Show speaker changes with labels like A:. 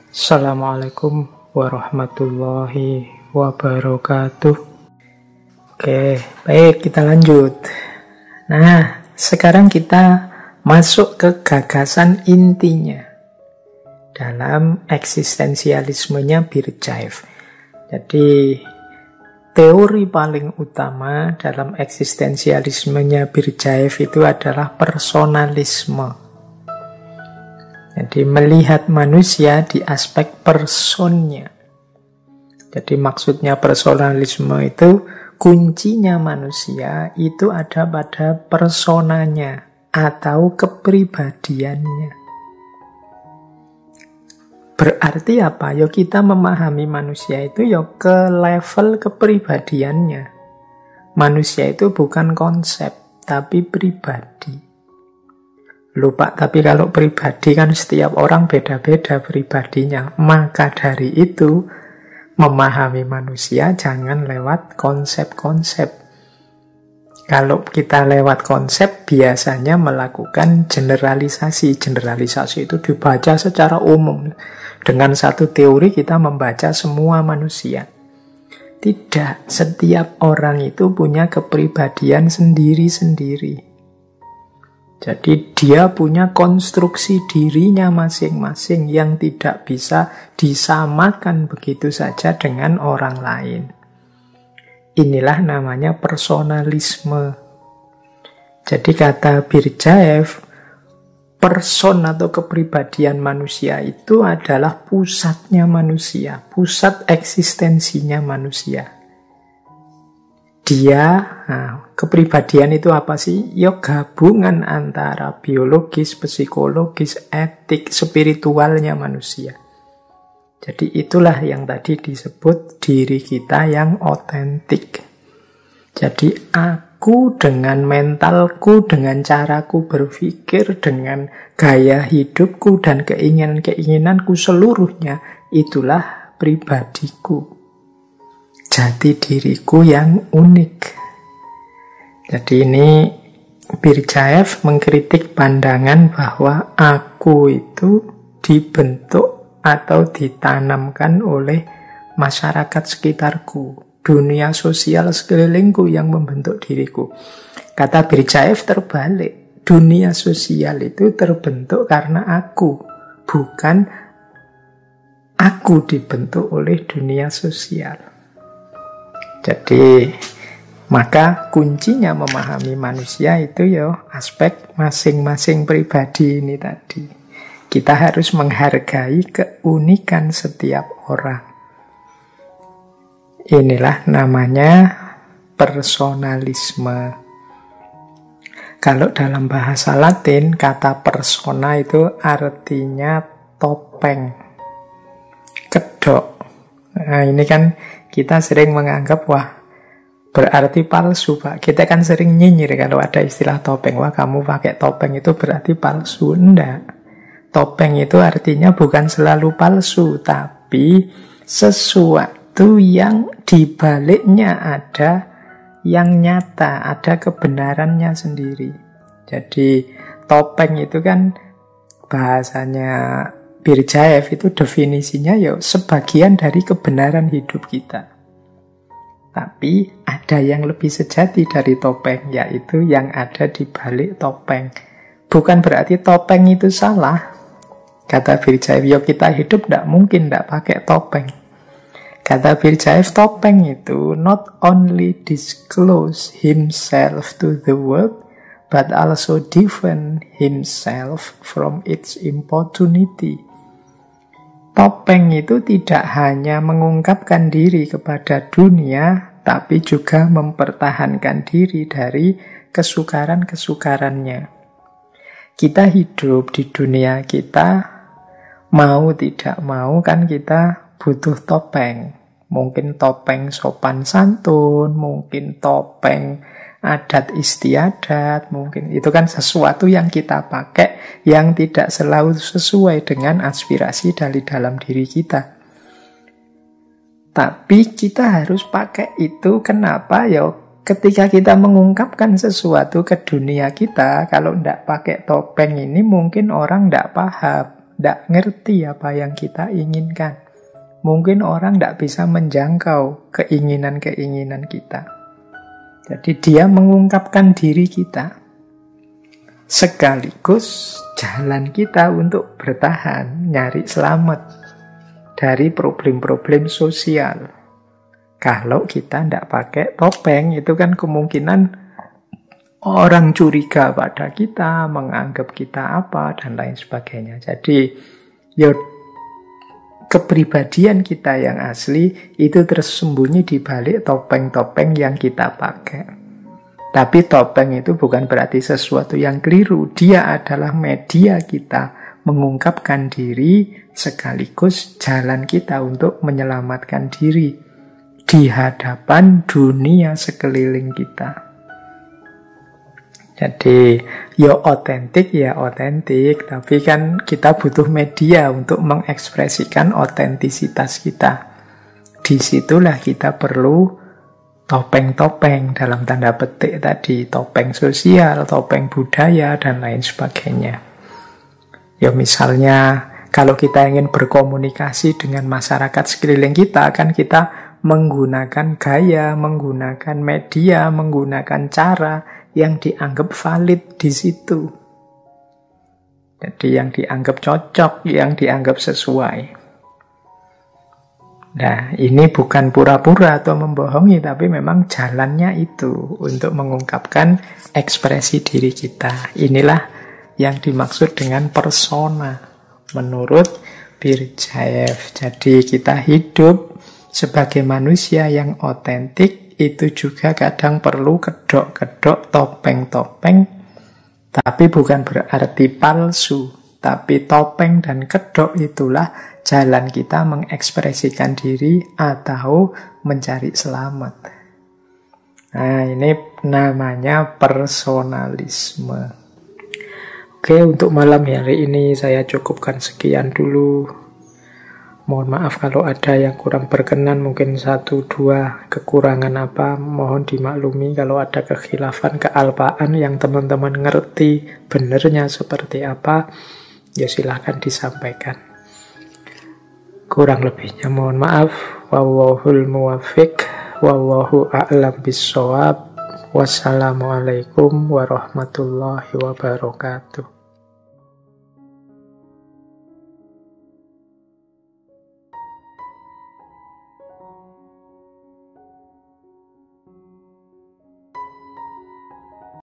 A: Assalamualaikum warahmatullahi wabarakatuh. Oke, baik, kita lanjut. Nah, sekarang kita masuk ke gagasan intinya dalam eksistensialismenya Birjaev. Jadi, teori paling utama dalam eksistensialismenya Birjaev itu adalah personalisme. Jadi melihat manusia di aspek personnya. Jadi maksudnya personalisme itu kuncinya manusia itu ada pada personanya atau kepribadiannya. Berarti apa? Yo kita memahami manusia itu yo ke level kepribadiannya. Manusia itu bukan konsep, tapi pribadi. Lupa, tapi kalau pribadi kan setiap orang beda-beda pribadinya. Maka dari itu, memahami manusia jangan lewat konsep-konsep. Kalau kita lewat konsep, biasanya melakukan generalisasi. Generalisasi itu dibaca secara umum. Dengan satu teori kita membaca semua manusia. Tidak, setiap orang itu punya kepribadian sendiri-sendiri. Jadi dia punya konstruksi dirinya masing-masing yang tidak bisa disamakan begitu saja dengan orang lain. Inilah namanya personalisme. Jadi kata Birjaev, person atau kepribadian manusia itu adalah pusatnya manusia, pusat eksistensinya manusia. Kepribadian itu apa sih? Ya gabungan antara biologis, psikologis, etik, spiritualnya manusia. Jadi itulah yang tadi disebut diri kita yang otentik. Jadi aku dengan mentalku, dengan caraku berpikir, dengan gaya hidupku dan keinginan-keinginanku seluruhnya, itulah pribadiku. Jati diriku yang unik. Jadi ini Birjaev mengkritik pandangan bahwa aku itu dibentuk atau ditanamkan oleh masyarakat sekitarku, dunia sosial sekelilingku yang membentuk diriku. Kata Birjaev terbalik, dunia sosial itu terbentuk karena aku, bukan aku dibentuk oleh dunia sosial. Jadi, maka kuncinya memahami manusia itu ya aspek masing-masing pribadi ini tadi. Kita harus menghargai keunikan setiap orang. Inilah namanya personalisme. Kalau dalam bahasa Latin, kata persona itu artinya topeng, kedok. Nah, ini kan kita sering menganggap, wah, berarti palsu, Pak. Kita kan sering nyinyir kalau ada istilah topeng. Wah, kamu pakai topeng itu berarti palsu. Enggak. Topeng itu artinya bukan selalu palsu, tapi sesuatu yang dibaliknya ada yang nyata, ada kebenarannya sendiri. Jadi, topeng itu kan bahasanya Birjaev itu definisinya ya sebagian dari kebenaran hidup kita. Tapi ada yang lebih sejati dari topeng, yaitu yang ada di balik topeng. Bukan berarti topeng itu salah. Kata Birjaev, ya kita hidup tidak mungkin tidak pakai topeng. Kata Birjaev, topeng itu not only disclose himself to the world, but also defend himself from its importunity. Topeng itu tidak hanya mengungkapkan diri kepada dunia, tapi juga mempertahankan diri dari kesukaran-kesukarannya. Kita hidup di dunia kita, mau tidak mau kan kita butuh topeng. Mungkin topeng sopan santun, mungkin topeng adat istiadat, mungkin itu kan sesuatu yang kita pakai yang tidak selalu sesuai dengan aspirasi dari dalam diri kita. Tapi kita harus pakai itu. Kenapa? Ya ketika kita mengungkapkan sesuatu ke dunia kita, kalau tidak pakai topeng ini mungkin orang tidak paham. tidak ngerti apa yang kita inginkan. Mungkin orang tidak bisa menjangkau keinginan-keinginan kita. Jadi dia mengungkapkan diri kita. Sekaligus jalan kita untuk bertahan, nyari selamat dari problem-problem sosial. Kalau kita tidak pakai topeng, itu kan kemungkinan orang curiga pada kita, menganggap kita apa, dan lain sebagainya. Jadi, kepribadian kita yang asli itu tersembunyi di balik topeng-topeng yang kita pakai. Tapi topeng itu bukan berarti sesuatu yang keliru. Dia adalah media kita mengungkapkan diri sekaligus jalan kita untuk menyelamatkan diri di hadapan dunia sekeliling kita. Jadi, otentik, tapi kan kita butuh media untuk mengekspresikan otentisitas kita. Disitulah kita perlu topeng-topeng dalam tanda petik tadi, topeng sosial, topeng budaya, dan lain sebagainya. Misalnya, kalau kita ingin berkomunikasi dengan masyarakat sekeliling kita, kan kita menggunakan gaya, menggunakan media, menggunakan cara yang dianggap valid di situ. Jadi yang dianggap cocok, yang dianggap sesuai. Nah, ini bukan pura-pura atau membohongi, tapi memang jalannya itu untuk mengungkapkan ekspresi diri kita. Inilah yang dimaksud dengan persona menurut Berdyaev. Jadi kita hidup sebagai manusia yang otentik, itu juga kadang perlu kedok-kedok, topeng-topeng, tapi bukan berarti palsu. Tapi topeng dan kedok itulah jalan kita mengekspresikan diri atau mencari selamat. Nah, ini namanya personalisme. Oke, untuk malam hari ini saya cukupkan sekian dulu. Mohon maaf kalau ada yang kurang berkenan, mungkin 1-2 kekurangan apa, mohon dimaklumi. Kalau ada kekhilafan, kealpaan yang teman-teman ngerti benernya seperti apa, ya silahkan disampaikan. Kurang lebihnya mohon maaf. Wallahul muwaffiq, wallahu a'lam bissawab. Wassalamualaikum warahmatullahi wabarakatuh.